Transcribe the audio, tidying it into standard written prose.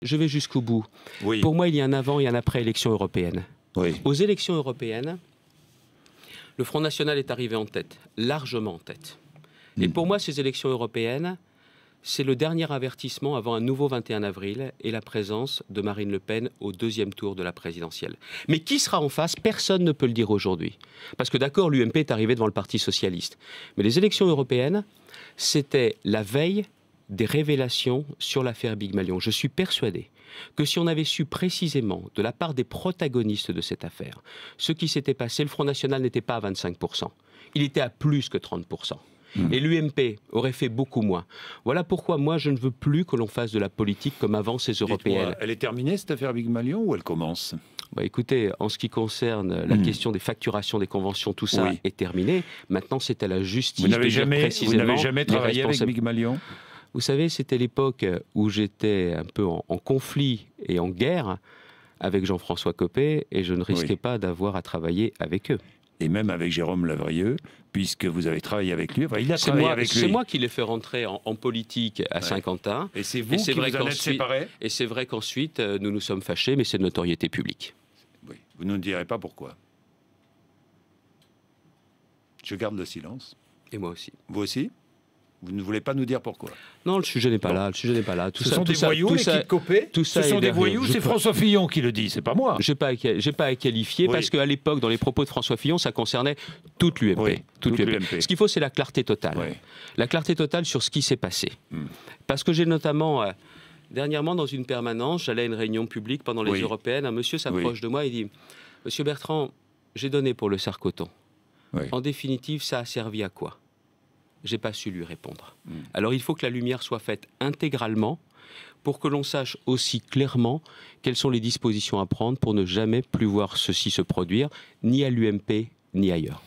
Je vais jusqu'au bout. Oui. Pour moi, il y a un avant et un après élection européenne. Oui. Aux élections européennes, le Front National est arrivé en tête, largement en tête. Et pour moi, ces élections européennes, c'est le dernier avertissement avant un nouveau 21 avril et la présence de Marine Le Pen au deuxième tour de la présidentielle. Mais qui sera en face? Personne ne peut le dire aujourd'hui. Parce que d'accord, l'UMP est arrivé devant le Parti socialiste. Mais les élections européennes, c'était la veille des révélations sur l'affaire Big Malion. Je suis persuadé que si on avait su précisément, de la part des protagonistes de cette affaire, ce qui s'était passé, le Front National n'était pas à 25%. Il était à plus que 30%. Et l'UMP aurait fait beaucoup moins. Voilà pourquoi moi je ne veux plus que l'on fasse de la politique comme avant ces européennes. Elle est terminée cette affaire Big Malion ou elle commence? Bah écoutez, en ce qui concerne la question des facturations, des conventions, tout ça est terminé. Maintenant c'est à la justice de dire précisément. Vous n'avez jamais travaillé avec Big Malion? Vous savez, c'était l'époque où j'étais un peu en conflit et en guerre avec Jean-François Copé et je ne risquais pas d'avoir à travailler avec eux. Et même avec Jérôme Lavrieux, puisque vous avez travaillé avec lui. Enfin, il a travaillé avec lui. C'est moi qui l'ai fait rentrer en politique à Saint-Quentin. Et c'est vous qui vous en êtes séparés? Et c'est vrai qu'ensuite, nous nous sommes fâchés, mais c'est de notoriété publique. Oui. Vous ne nous direz pas pourquoi. Je garde le silence. Et moi aussi. Vous aussi? Vous ne voulez pas nous dire pourquoi? Non, le sujet n'est pas là. Le sujet n'est pas là. Ce sont des voyous, l'équipe Copé? Ce sont des voyous, c'est François Fillon qui le dit, c'est pas moi. J'ai pas à qualifier parce qu'à l'époque, dans les propos de François Fillon, ça concernait toute l'UMP. Oui, toute l'UMP. Ce qu'il faut, c'est la clarté totale. Oui. La clarté totale sur ce qui s'est passé. Parce que j'ai notamment, dernièrement, dans une permanence, j'allais à une réunion publique pendant les européennes, un monsieur s'approche de moi et dit « Monsieur Bertrand, j'ai donné pour le Sarcoton. En définitive, ça a servi à quoi ?» J'ai pas su lui répondre. Alors il faut que la lumière soit faite intégralement pour que l'on sache aussi clairement quelles sont les dispositions à prendre pour ne jamais plus voir ceci se produire, ni à l'UMP, ni ailleurs.